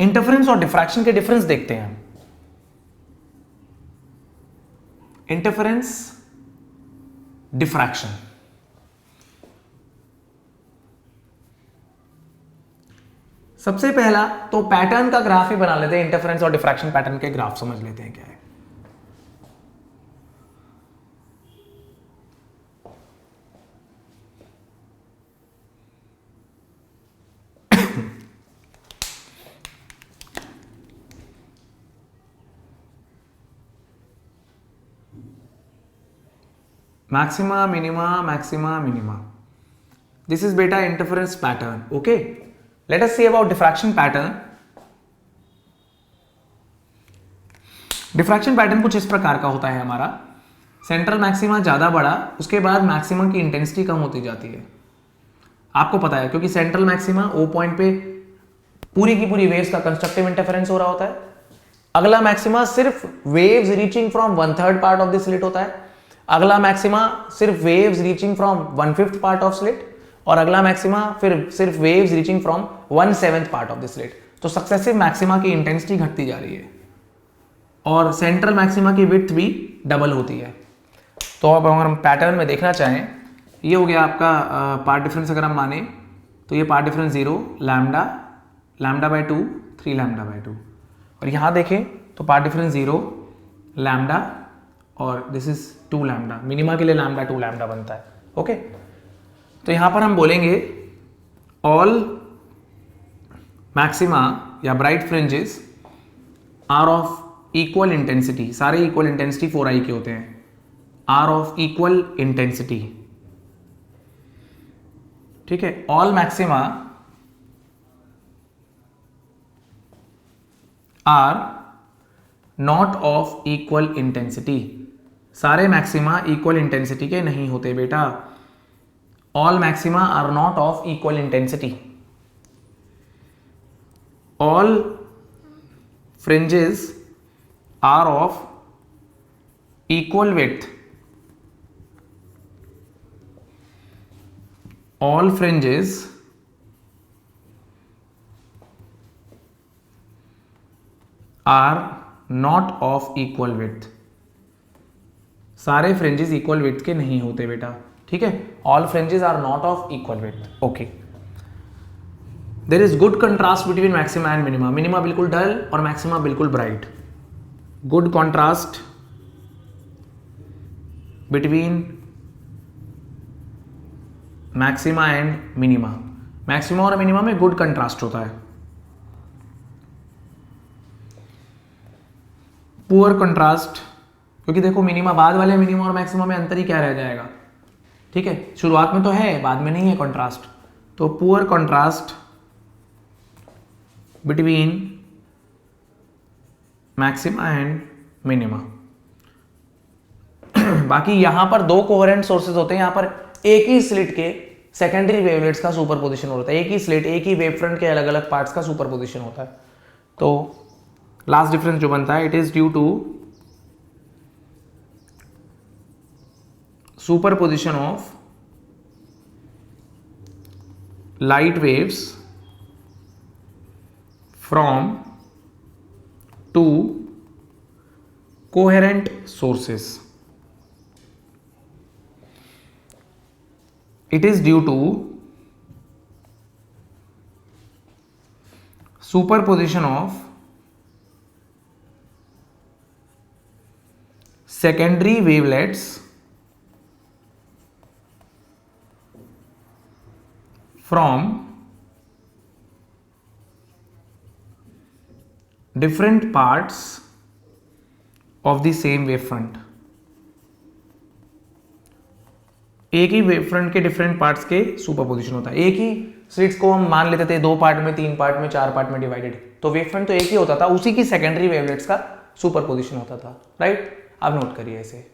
Interference और diffraction के difference देखते हैं हम। Interference, diffraction. सबसे पहला तो पैटर्न का ग्राफ ही बना लेते हैं, इंटरफेरेंस और डिफ्रैक्शन पैटर्न के ग्राफ समझ लेते हैं क्या है। Maxima minima, maxima minima, this is beta interference pattern. Okay, let us see about diffraction pattern. Diffraction pattern कुछ इस प्रकार का होता है हमारा। सेंट्रल मैक्सिमा ज्यादा बड़ा, उसके बाद मैक्सिमा की इंटेंसिटी कम होती जाती है। आपको पता है क्योंकि सेंट्रल मैक्सिमा ओ पॉइंट पे पूरी की पूरी वेव्स का कंस्ट्रक्टिव इंटरफेरेंस हो रहा होता है। अगला मैक्सिमा सिर्फ waves reaching from 1/3 part of the slit होता है। अगला मैक्सिमा सिर्फ waves reaching from 1/5 part of slit, और अगला मैक्सिमा फिर सिर्फ waves reaching from 1/7 part of the slit. तो सक्सेसिव मैक्सिमा की इंटेंसिटी घटती जा रही है और सेंट्रल मैक्सिमा की विड्थ भी डबल होती है। तो अब अगर हम पैटर्न में देखना चाहें, ये हो गया आपका पार्ट डिफरेंस। अगर हम माने तो ये path difference 0, lambda, lambda by 2, 3 lambda by 2। और यहाँ देखें तो पार्ट डिफरेंस 0, लैम्डा, और दिस इज 2 लैम्डा। मिनिमा के लिए लैम्डा 2 लैम्डा बनता है। ओके, तो यहाँ पर हम बोलेंगे ऑल मैक्सिमा या bright fringes are of equal intensity. सारे इक्वल इंटेंसिटी 4i के होते हैं। आर ऑफ इक्वल इंटेंसिटी, ठीक है। All maxima are not of equal intensity. सारे मैक्सिमा इक्वल इंटेंसिटी के नहीं होते बेटा। All maxima are not of equal intensity. All fringes are of equal width. All fringes are not of equal width. सारे fringes equal width के नहीं होते बेटा, ठीक है। All fringes are not of equal width. Okay, there is good contrast between maxima and minima. Minima बिल्कुल dull और maxima बिल्कुल bright. Good contrast between maxima and minima. Maxima और मिनिमा में गुड कंट्रास्ट होता है। पुअर कंट्रास्ट, क्योंकि देखो minima, बाद वाले मिनिमा और मैक्सिमा में अंतर ही क्या रह जाएगा, ठीक है। शुरुआत में तो है, बाद में नहीं है कंट्रास्ट। तो poor contrast between maxima and minima. बाकी यहां पर दो कोहेरेंट सोर्सेज होते हैं। यहां पर एक ही स्लिट के सेकेंडरी वेवलेट्स का सुपरपोजिशन होता है। एक ही स्लिट, एक ही वेव फ्रंट के अलग अलग पार्ट्स का सुपरपोजिशन होता है। तो लास्ट डिफरेंस जो बनता है, it is due to superposition of light waves from two coherent sources. It is due to superposition of secondary wavelets from different parts of the same wavefront। एक ही wave front के different parts के superposition होता है। एक ही slits को हम मान लेते थे 2 पार्ट में, 3 पार्ट में, 4 पार्ट में डिवाइडेड, तो वेव फ्रंट तो एक ही होता था, उसी की सेकेंडरी वेवलेट्स का सुपरपोजिशन होता था, राइट। आप नोट करिए इसे।